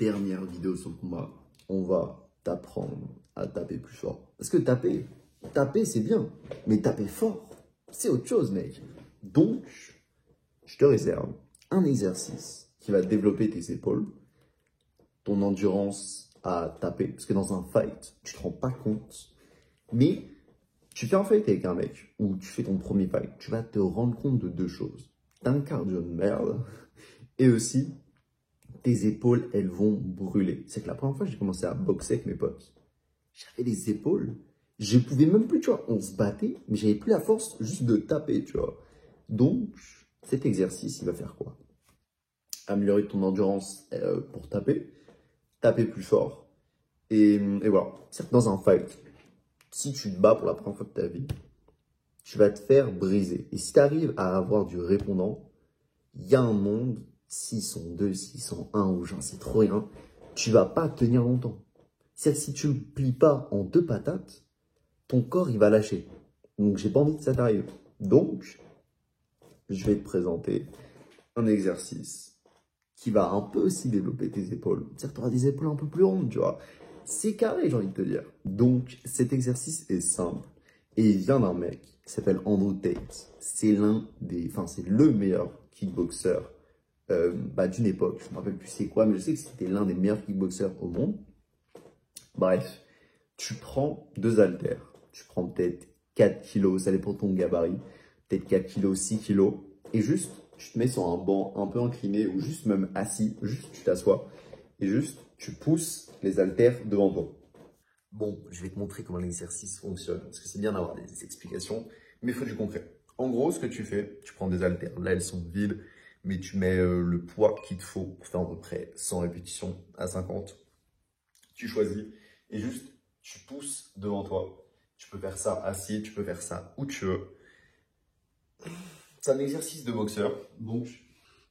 dernière vidéo sur le combat, on va t'apprendre à taper plus fort. Parce que taper c'est bien, mais taper fort, c'est autre chose, mec. Donc, je te réserve un exercice qui va développer tes épaules, ton endurance à taper. Parce que dans un fight, tu te rends pas compte, mais tu fais un fight avec un mec, ou tu fais ton premier fight, tu vas te rendre compte de deux choses. T'as un cardio de merde, et aussi, tes épaules, elles vont brûler. C'est que la première fois que j'ai commencé à boxer avec mes potes, j'avais les épaules, je pouvais même plus, tu vois, on se battait, mais j'avais plus la force juste de taper, tu vois. Donc, cet exercice, il va faire quoi? Améliorer ton endurance pour taper plus fort, et voilà. C'est que dans un fight, si tu te bats pour la première fois de ta vie, tu vas te faire briser. Et si tu arrives à avoir du répondant, il y a un monde, s'ils sont deux, s'ils sont un, ou j'en sais trop rien, tu vas pas tenir longtemps. C'est-à-dire que si tu ne le plies pas en deux patates, ton corps, il va lâcher. Donc, j'ai pas envie que ça t'arrive. Donc, je vais te présenter un exercice qui va un peu aussi développer tes épaules. C'est-à-dire que tu auras des épaules un peu plus rondes, tu vois. C'est carré, j'ai envie de te dire. Donc, cet exercice est simple. Et il vient d'un mec qui s'appelle Andrew Tate. C'est c'est le meilleur kickboxer d'une époque. Je ne me rappelle plus c'est quoi, mais je sais que c'était l'un des meilleurs kickboxers au monde. Bref, tu prends deux haltères. Tu prends peut-être 4 kilos, ça dépend de ton gabarit. Peut-être 4 kilos, 6 kilos. Et juste, tu te mets sur un banc un peu incliné ou juste même assis. Juste, tu t'assois. Et juste, tu pousses les haltères devant toi. Bon, je vais te montrer comment l'exercice fonctionne. Parce que c'est bien d'avoir des explications, mais il faut du concret. En gros, ce que tu fais, tu prends des haltères. Là, elles sont vides, mais tu mets le poids qu'il te faut pour faire à peu près 100 répétitions à 50. Tu choisis et juste, tu pousses devant toi. Tu peux faire ça assis, tu peux faire ça où tu veux. C'est un exercice de boxeur, donc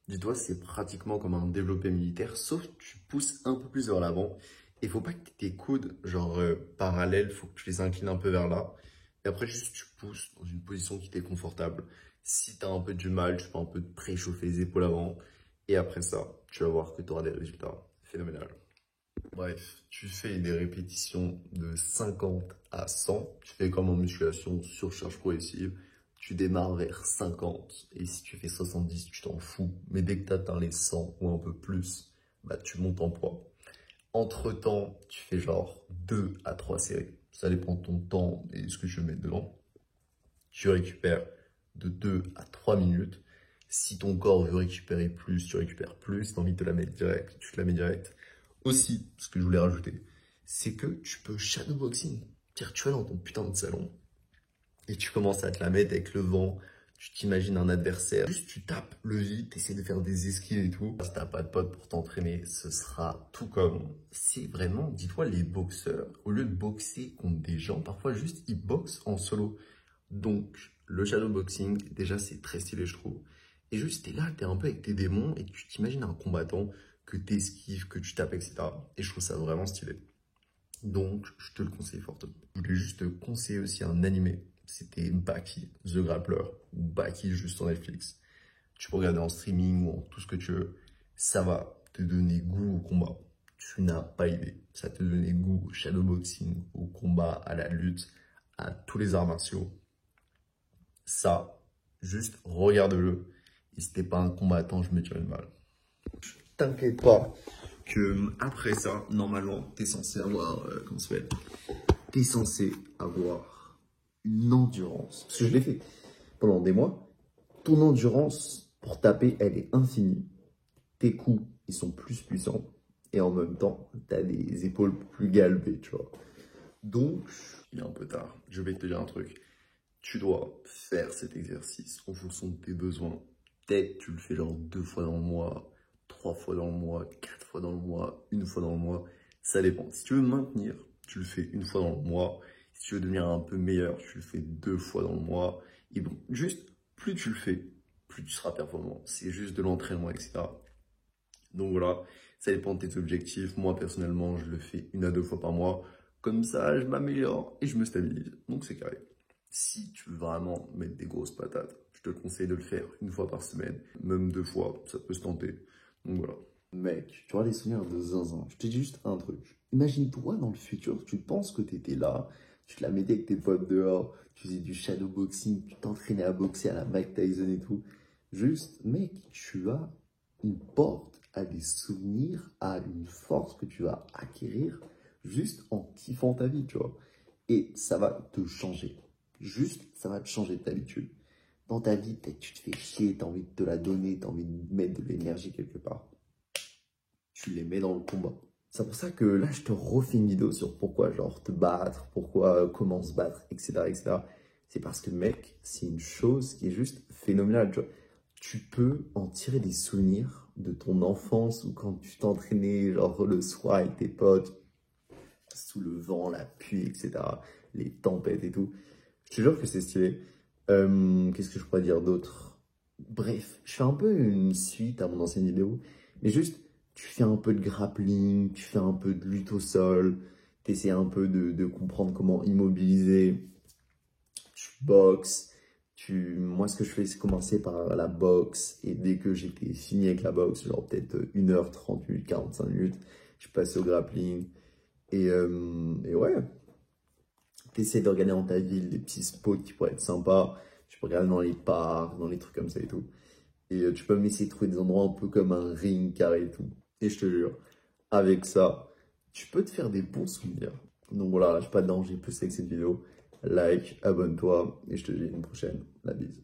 dis-toi, c'est pratiquement comme un développé militaire, sauf que tu pousses un peu plus vers l'avant. Et il faut pas que tes coudes, genre parallèles, il faut que tu les inclines un peu vers là. Et après, juste tu pousses dans une position qui t'est confortable. Si tu as un peu du mal, tu peux un peu te préchauffer les épaules avant. Et après ça, tu vas voir que tu auras des résultats phénoménaux. Bref, tu fais des répétitions de 50 à 100. Tu fais comme en musculation, surcharge progressive. Tu démarres vers 50 et si tu fais 70, tu t'en fous. Mais dès que tu atteins les 100 ou un peu plus, bah, tu montes en poids. Entre-temps, tu fais genre 2 à 3 séries. Ça dépend de ton temps et ce que tu veux mettre dedans. Tu récupères de 2 à 3 minutes. Si ton corps veut récupérer plus, tu récupères plus. Si tu as envie de te la mettre direct, tu te la mets direct. Aussi, ce que je voulais rajouter, c'est que tu peux shadowboxing. C'est-à-dire, tu vas dans ton putain de salon et tu commences à te la mettre avec le vent. Tu t'imagines un adversaire. Juste, tu tapes le vide, tu essaies de faire des esquives et tout. Si t'as pas de pote pour t'entraîner, ce sera tout comme. C'est vraiment, dis-toi, les boxeurs, au lieu de boxer contre des gens, parfois juste, ils boxent en solo. Donc, le shadowboxing, déjà, c'est très stylé, je trouve. Et juste, t'es là, t'es un peu avec tes démons et tu t'imagines un combattant que t'esquives, que tu tapes, etc. Et je trouve ça vraiment stylé. Donc, je te le conseille fortement. Je voulais juste te conseiller aussi un animé. C'était Baki, The Grappler, ou Baki juste sur Netflix. Tu peux regarder en streaming ou en tout ce que tu veux. Ça va te donner goût au combat. Tu n'as pas idée. Ça te donner goût au shadowboxing, au combat, à la lutte, à tous les arts martiaux. Ça, juste regarde-le. Et si t'es pas un combattant, je me dirais une balle. T'inquiète pas que après ça, normalement, t'es censé avoir, comment ça s'appelle? T'es censé avoir une endurance. Parce que je l'ai fait pendant des mois. Ton endurance pour taper, elle est infinie. Tes coups, ils sont plus puissants. Et en même temps, t'as des épaules plus galbées, tu vois. Donc, il est un peu tard. Je vais te dire un truc. Tu dois faire cet exercice en fonction de tes besoins. Peut-être tu le fais genre 2 fois dans le mois, 3 fois dans le mois, 4 fois dans le mois, 1 fois dans le mois. Ça dépend. Si tu veux maintenir, tu le fais 1 fois dans le mois. Si tu veux devenir un peu meilleur, tu le fais 2 fois dans le mois. Et bon, juste, plus tu le fais, plus tu seras performant. C'est juste de l'entraînement, etc. Donc voilà, ça dépend de tes objectifs. Moi, personnellement, je le fais 1 à 2 fois par mois. Comme ça, je m'améliore et je me stabilise. Donc c'est carré. Si tu veux vraiment mettre des grosses patates, je te conseille de le faire 1 fois par semaine, même 2 fois, ça peut se tenter. Donc voilà. Mec, tu auras des souvenirs de zinzin. Je te dis juste un truc. Imagine-toi dans le futur, tu penses que tu étais là, tu te la mettais avec tes potes dehors, tu faisais du shadowboxing, tu t'entraînais à boxer à la Mike Tyson et tout. Juste, mec, tu as une porte à des souvenirs, à une force que tu vas acquérir juste en kiffant ta vie, tu vois. Et ça va te changer. Juste, ça va te changer d'habitude. Dans ta vie, peut-être tu te fais chier, tu as envie de te la donner, tu as envie de mettre de l'énergie quelque part. Tu les mets dans le combat. C'est pour ça que là, je te refais une vidéo sur pourquoi, genre, te battre, pourquoi, comment se battre, etc., etc. C'est parce que, mec, c'est une chose qui est juste phénoménale, tu vois. Tu peux en tirer des souvenirs de ton enfance ou quand tu t'entraînais, genre, le soir avec tes potes, sous le vent, la pluie, etc., les tempêtes et tout. Je te jure que c'est stylé. Qu'est-ce que je pourrais dire d'autre? Bref, je fais un peu une suite à mon ancienne vidéo, mais juste, tu fais un peu de grappling, tu fais un peu de lutte au sol, tu essaies un peu de comprendre comment immobiliser, tu boxes. Moi, ce que je fais, c'est commencer par la boxe, et dès que j'étais fini avec la boxe, genre peut-être 1h, 30 minutes, 45 minutes, je passe au grappling. Et ouais, tu essaies d'organiser dans ta ville des petits spots qui pourraient être sympas. Tu peux regarder dans les parcs, dans les trucs comme ça et tout. Et tu peux même essayer de trouver des endroits un peu comme un ring carré et tout. Et je te jure, avec ça, tu peux te faire des bons souvenirs. Donc voilà, lâche pas de danger plus avec cette vidéo. Like, abonne-toi et je te dis à une prochaine. La bise.